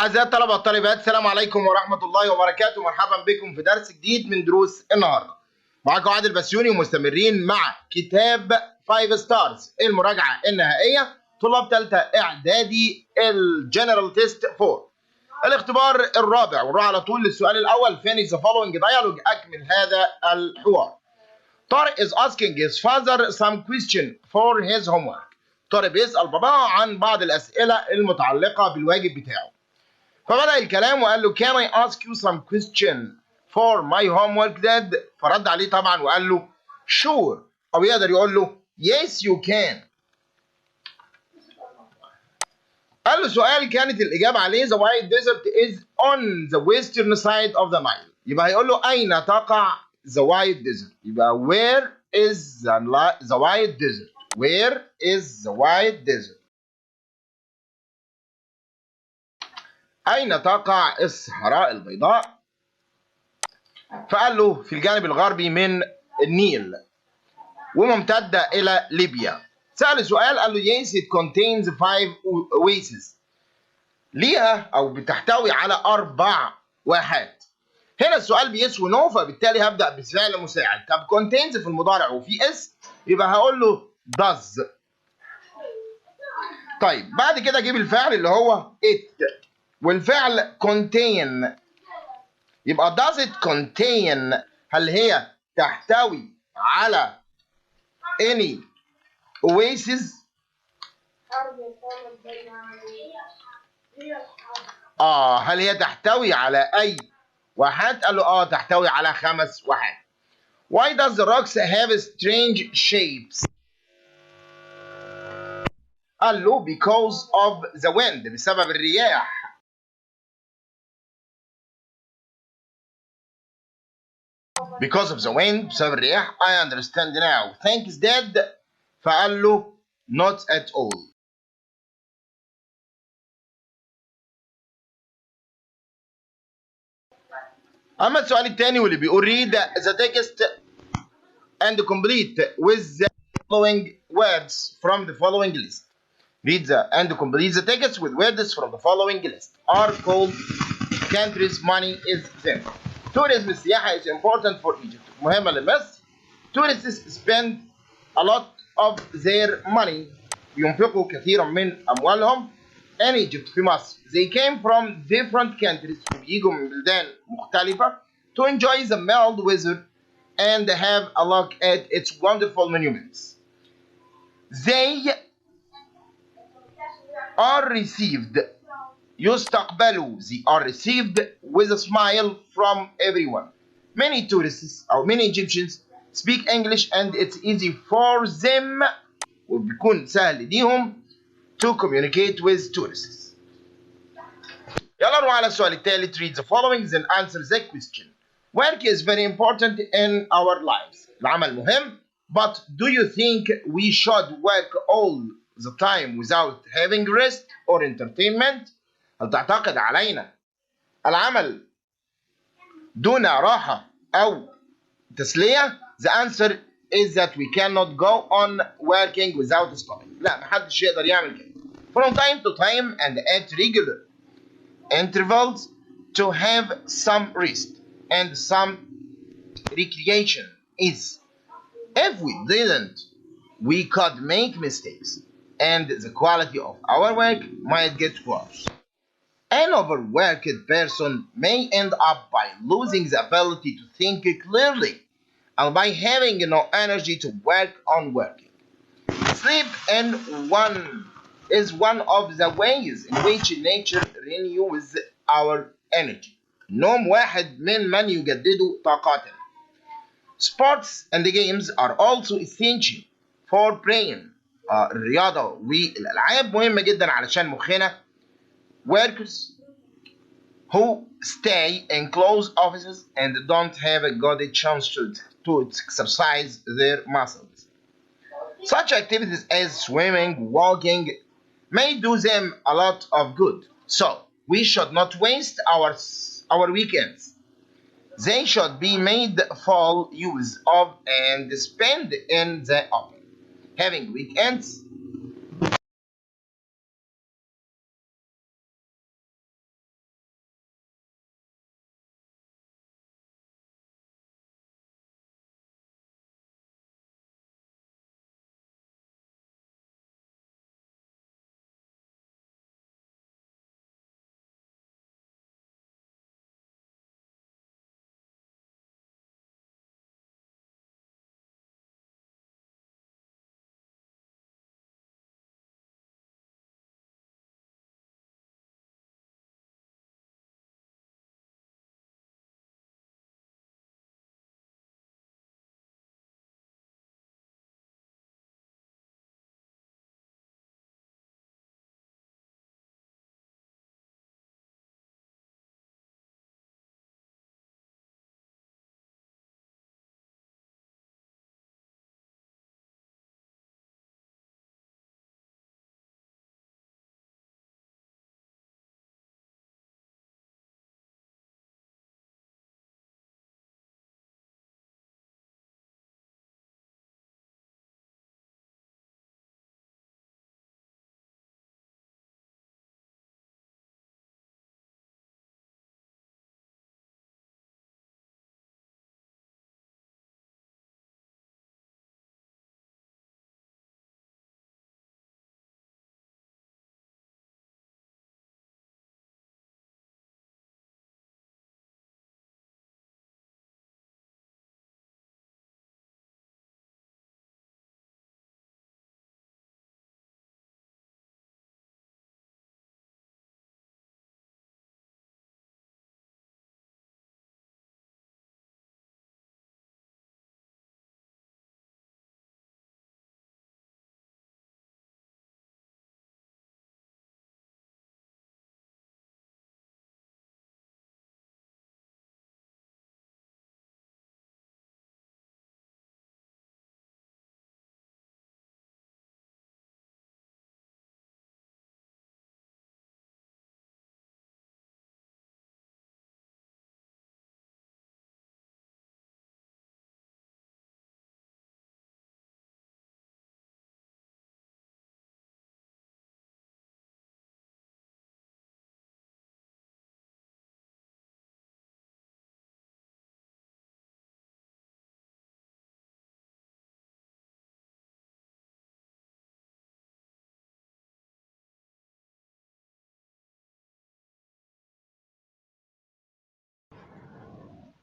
أعزائي الطلبة والطالبات، السلام عليكم ورحمة الله وبركاته. مرحبا بكم في درس جديد من دروس النهارده. معاكم عادل بسيونى ومستمرين مع كتاب فايف ستارز المراجعة النهائية طلاب ثالثة اعدادي الجنرال تيست 4. الاختبار الرابع ونروح على طول للسؤال الأول. finish the following dialogue. أكمل هذا الحوار. طارق is asking his father some question for his homework. طارق بيسأل باباه عن بعض الأسئلة المتعلقة بالواجب بتاعه. فبدأ الكلام وقال له can I ask you some question for my homework dad؟ فرد عليه طبعا وقال له sure، أو يقدر يقول له yes you can. قال له سؤال كانت الإجابة عليه the white desert is on the western side of the Nile. يبقى هيقول له أين تقع the white desert؟ يبقى where is the white desert؟ where is the white desert؟ أين تقع الصحراء البيضاء؟ فقال له في الجانب الغربي من النيل وممتدة إلى ليبيا. سأل سؤال قال له yes it contains 5 oases. ليها أو بتحتوي على 4 واحات. هنا السؤال بيس ونو، فبالتالي هبدأ بفعل مساعد. طب contains في المضارع وفي اس، يبقى هقول له does. طيب بعد كده أجيب الفعل اللي هو it، والفعل contain، يبقى does it contain هل هي تحتوي على any oasis؟ هل هي تحتوي على أي واحات؟ قال له تحتوي على 5 واحات. Why does the rocks have strange shapes؟ قال له because of the wind، بسبب الرياح. Because of the wind، بسبب الرياح. I understand now. Thanks dad. فقال له not at all. أما السؤال الثاني واللي بيقول read the text and complete with the following words from the following list. Read and complete the text with words from the following list. Are called countries. Money is them. Tourism السياحة is important for Egypt. مهمة لمصر. Tourists spend a lot of their money. ينفقوا كثيرا من أموالهم in Egypt في مصر. They came from different countries. بيجوا من بلدان مختلفة to enjoy the mild weather and have a look at its wonderful monuments. They are received. يستقبلوا. They are received with a smile from everyone. Many tourists or many Egyptians speak English and it's easy for them وبيكون سهل ليهم to communicate with tourists. يلا نروح على السؤال الثالث. read the following then answer the question. Work is very important in our lives. العمل مهم. But do you think we should work all the time without having rest or entertainment؟ هل تعتقد علينا العمل دون راحة أو تسلية؟ The answer is that we cannot go on working without stopping. لا، محدش يقدر يعمل كده. From time to time and at regular intervals to have some rest and some recreation is. If we didn't, we could make mistakes and the quality of our work might get worse. An overworked person may end up by losing the ability to think clearly and by having no energy to work on working. Sleep is one of the ways in which nature renews our energy. النوم واحد من يجدد طاقاتنا. Sports and games are also essential for brain. الرياضة والألعاب مهمة جدا علشان مخنا. Workers who stay in closed offices and don't have a good chance to exercise their muscles. Such activities as swimming, walking may do them a lot of good. So we should not waste our weekends. They should be made full use of and spent in the open. Having weekends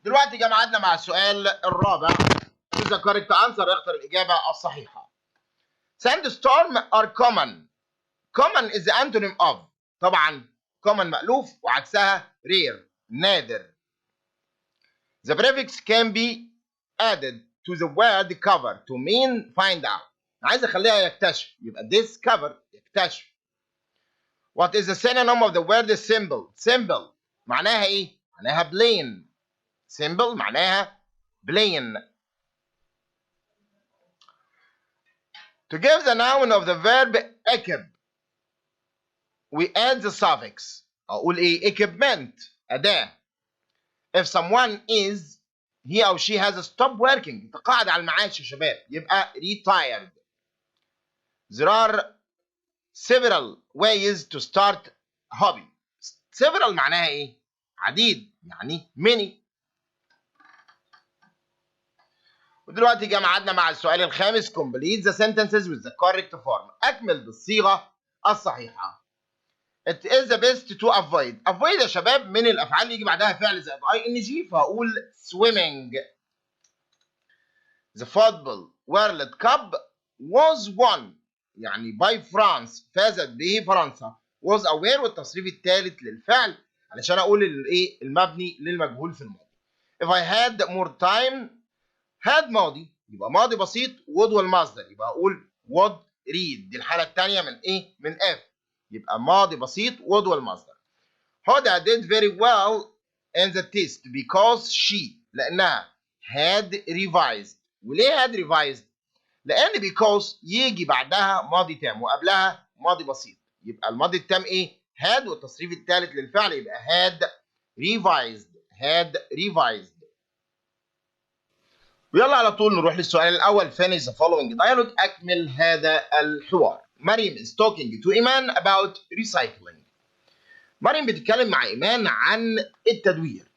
دلوقتي جمعنا مع السؤال الرابع. choose the correct answer. اختر الإجابة الصحيحة. sandstorm are common. common is the antonym of. طبعا common مألوف وعكسها rare نادر. The prefix can be added to the word cover to mean find out. عايز اخليها يكتشف يبقى discover يكتشف. What is the synonym of the word symbol? symbol معناها ايه؟ معناها plain. symbol معناها plain. To give the noun of the verb اكب we add the suffix. اقول ايه؟ equipment أداة. If someone is he or she has stopped working تقاعد على المعاش يا شباب يبقى retired. There are several ways to start hobby. several معناها ايه؟ عديد يعني many. ودلوقتي جمعنا مع السؤال الخامس. complete the sentences with the correct form. اكمل بالصيغة الصحيحة. It is the best to avoid. avoid يا شباب من الافعال اللي يجي بعدها فعل زائد ing فهقول swimming. The football world cup was won يعني by France فازت به فرنسا. was aware والتصريف الثالث للفعل علشان اقول الايه المبني للمجهول في الماضي. If I had more time had ماضي يبقى ماضي بسيط would والمصدر يبقى اقول would read. دي الحالة الثانية من ايه؟ من F يبقى ماضي بسيط would والمصدر. هدى did very well in the test because she لأنها had revised. وليه had revised؟ لأن because يجي بعدها ماضي تام وقبلها ماضي بسيط يبقى الماضي التام إيه؟ had والتصريف الثالث للفعل يبقى had revised. had revised. ويلا على طول نروح للسؤال الأول. finish the following dialogue. أكمل هذا الحوار. مريم is talking to إيمان about recycling. مريم بتتكلم مع إيمان عن التدوير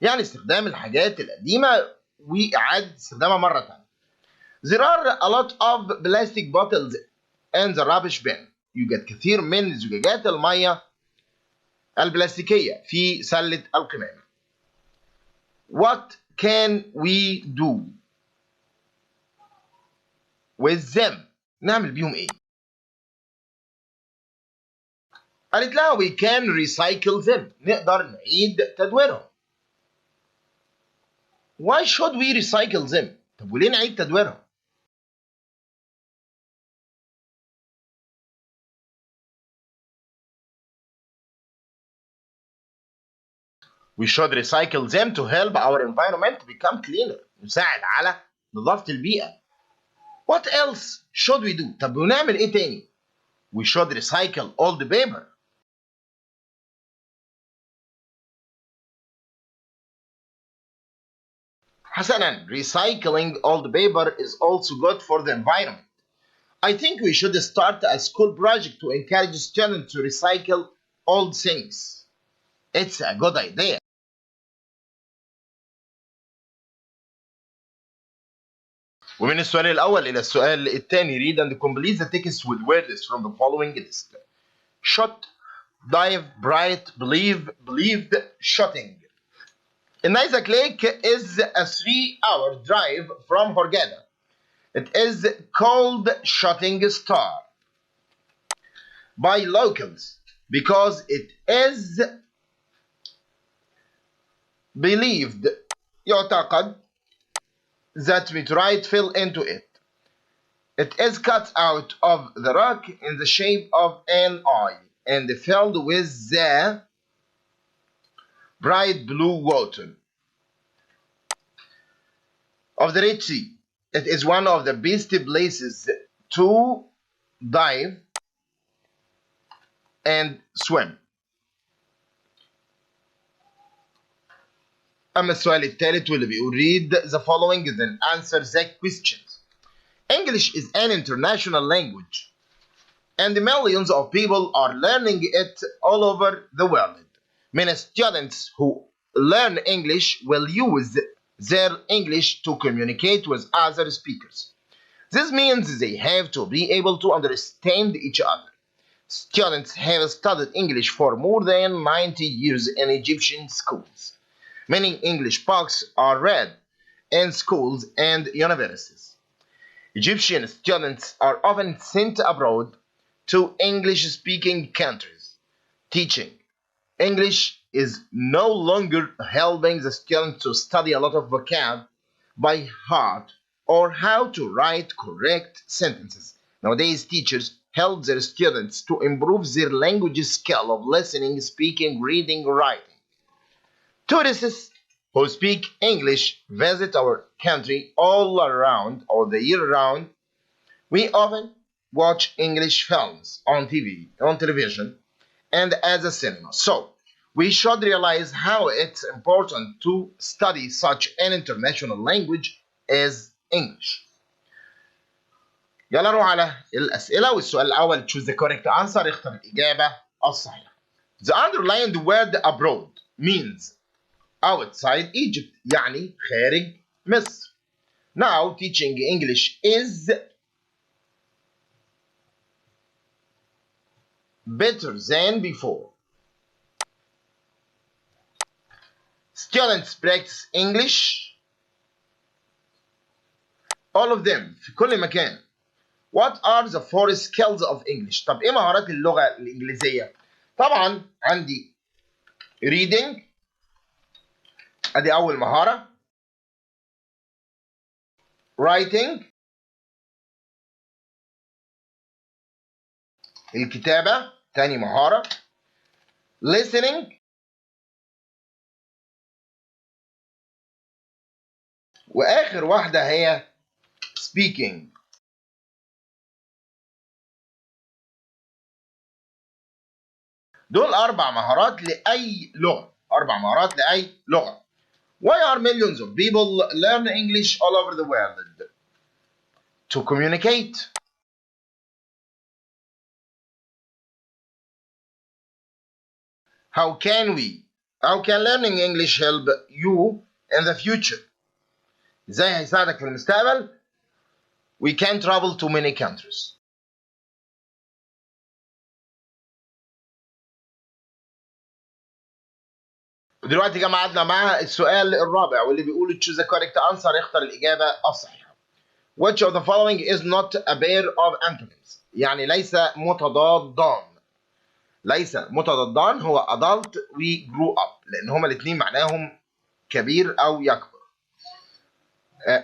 يعني استخدام الحاجات القديمة وإعادة استخدامها مرة ثانية. There are a lot of plastic bottles in the rubbish bin. يوجد كثير من زجاجات المية البلاستيكية في سلة القمامة. What can we do with them؟ نعمل بيهم إيه؟ قالت لها we can recycle them. نقدر نعيد تدويرهم. Why should we recycle them؟ طب وليه نعيد تدويرهم؟ We should recycle them to help our environment become cleaner. نساعد على نظافة البيئة. What else should we do؟ طب ونعمل إيه تاني؟ We should recycle old paper. حسناً. Recycling old paper is also good for the environment. I think we should start a school project to encourage students to recycle old things. It's a good idea. ومن السؤال الأول إلى السؤال الثاني read and complete the text with words from the following list. Shot, dive, bright, believe, believed, shooting. النيزك Lake is a 3-hour drive from Hurghada. It is called Shooting Star by locals because it is believed يعتقد that meteorite fell into it. It is cut out of the rock in the shape of an eye and filled with the bright blue water of the Red Sea. It is one of the best places to dive and swim. أما السؤال الثالث واللي بيقول read the following then answer the questions. English is an international language and millions of people are learning it all over the world. Many students who learn English will use their English to communicate with other speakers. This means they have to be able to understand each other. Students have studied English for more than 90 years in Egyptian schools. Many English books are read in schools and universities. Egyptian students are often sent abroad to English-speaking countries. Teaching English is no longer helping the student to study a lot of vocab by heart or how to write correct sentences. Nowadays, teachers help their students to improve their language skill of listening, speaking, reading, writing. Tourists who speak English visit our country all around or the year round. We often watch English films on TV, on television, and as a cinema. So, we should realize how it's important to study such an international language as English. يلا نروح على الأسئلة والسؤال الأول choose the correct answer اختر الإجابة الصحيحة. The underlined word abroad means outside Egypt يعني خارج مصر. Now teaching English is better than before. Students practice English. All of them في كل مكان. What are the four skills of English؟ طب ايه مهارات اللغة الإنجليزية؟ طبعا عندي reading ادي أول مهارة. writing الكتابة تاني مهارة. listening وآخر واحدة هي speaking. دول أربع مهارات لأي لغة. أربع مهارات لأي لغة. Why are millions of people learn English all over the world? To communicate. How can learning English help you in the future? ازاي هيساعدك في المستقبل؟ We can travel to many countries. ودلوقتي جماعة قعدنا مع السؤال الرابع واللي بيقول choose the correct answer اختر الإجابة الصحيحة. Which of the following is not a pair of antonyms؟ يعني ليس متضادان. ليس متضادان هو adult و grew up لأن هما الاثنين معناهم كبير أو يكبر.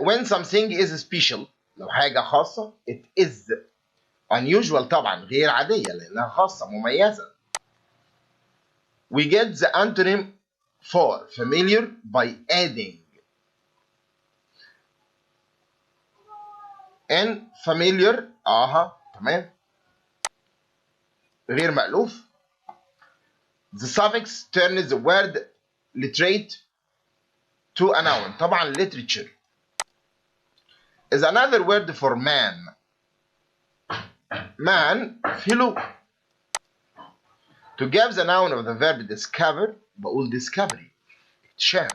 When something is special لو حاجة خاصة it is unusual طبعا غير عادية لأنها خاصة مميزة. We get the antonym for familiar by adding and familiar تمام غير مألوف. The suffix turns the word literate to a noun. طبعا literature is another word for man. Man fellow. To give the noun of the verb discover بقول discovery اكتشاف.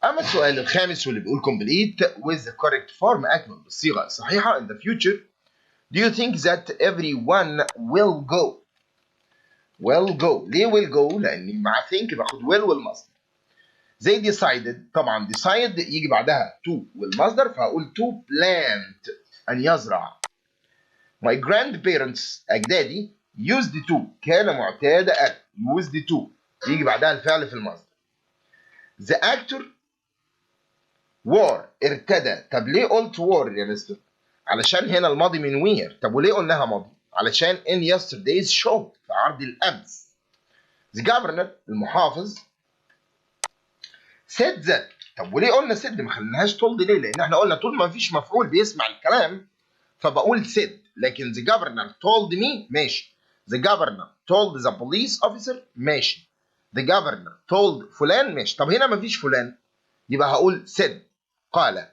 أما السؤال الخامس واللي بيقول complete with the correct form أكمل بالصيغة الصحيحة. In the future do you think that everyone will go؟ will go. ليه will go؟ لأني مع think باخد will والمصدر. They decided طبعا decide يجي بعدها to والمصدر فهقول to plant أن يزرع. My grandparents أجدادي used to كان معتاد used to يجي بعدها الفعل في المصدر. The actor wore ارتدى. طب ليه قلت wore يا مستر؟ علشان هنا الماضي من wear. طب وليه قلناها ماضي؟ علشان in yesterday's show في عرض الأمس. The governor المحافظ said that. طب وليه قلنا said ما خليناهاش told ليه؟ لأن احنا قلنا طول ما فيش مفعول بيسمع الكلام فبقول said. لكن the governor told me ماشي. The governor told the police officer ماشي. The governor told فلان ماشي. طب هنا ما فيش فلان يبقى هقول said قال.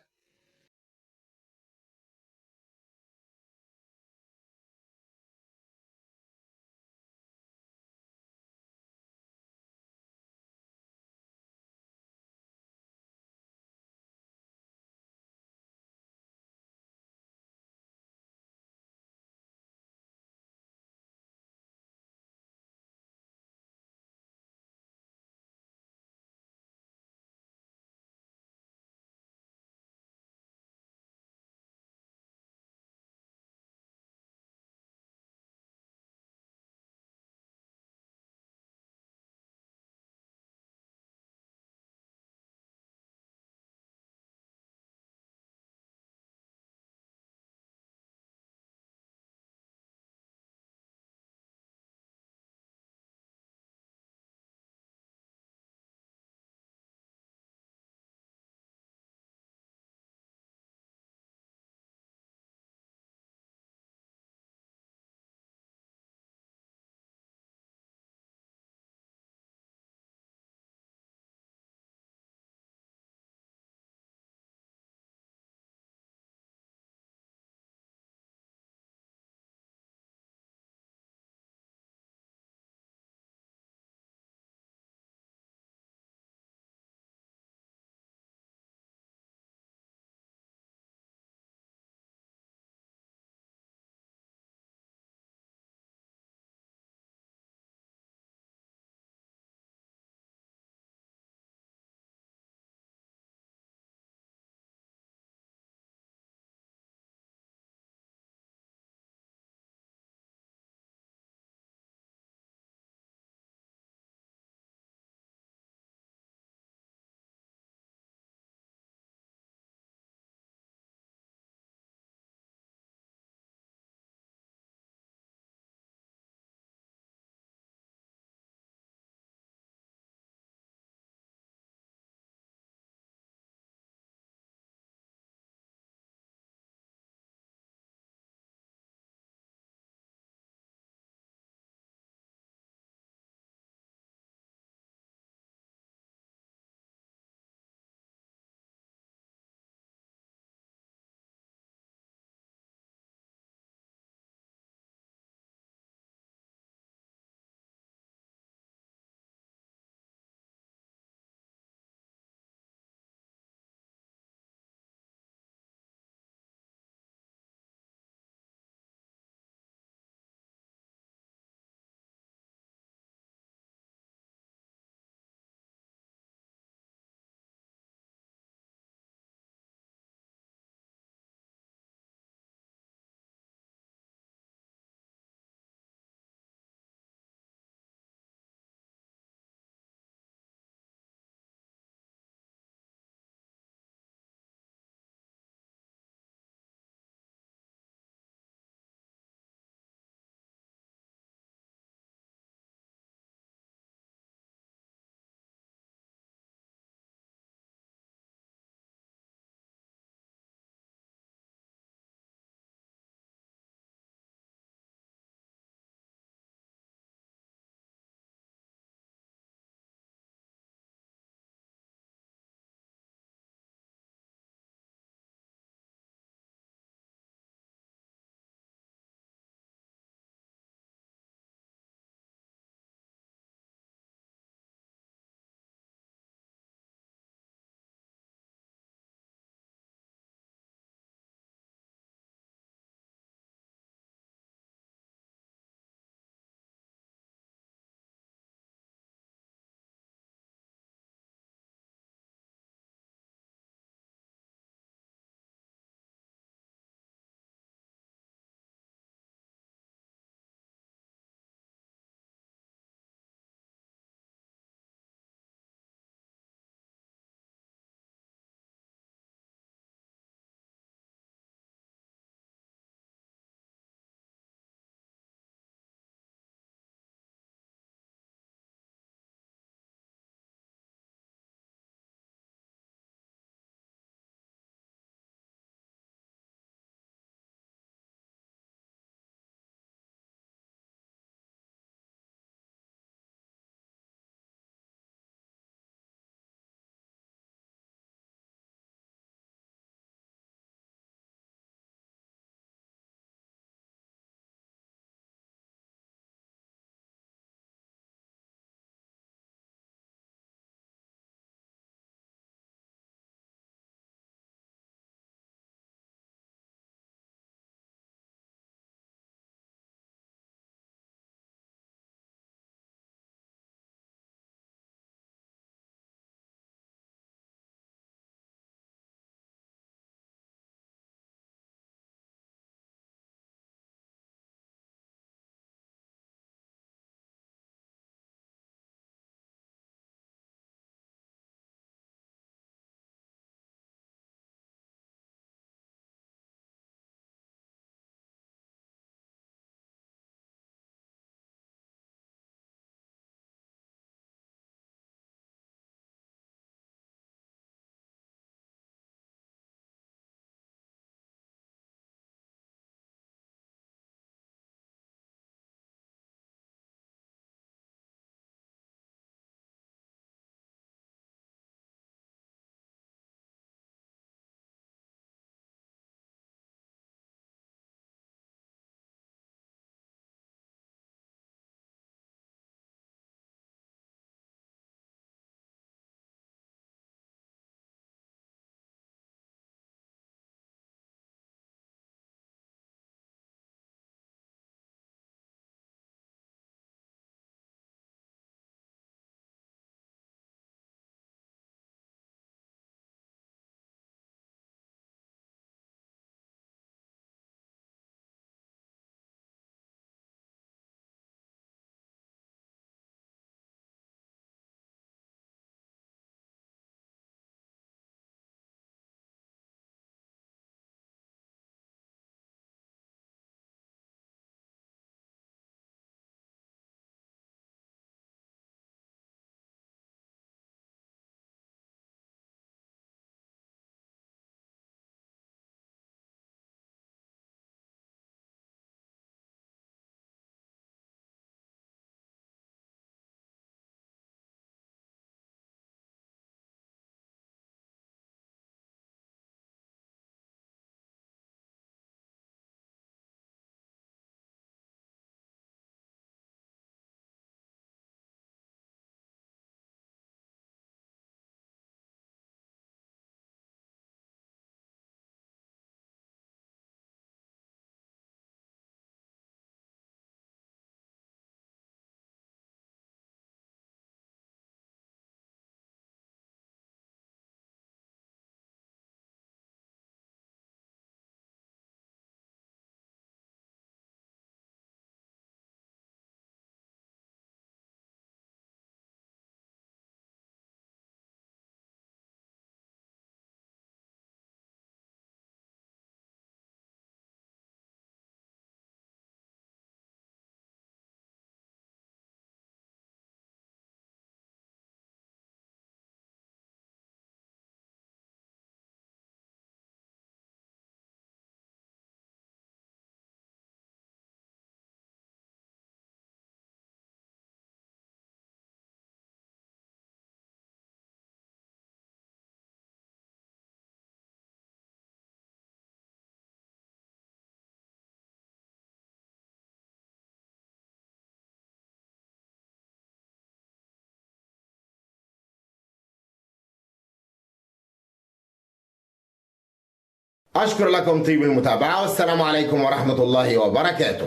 أشكر لكم طيب المتابعة والسلام عليكم ورحمة الله وبركاته.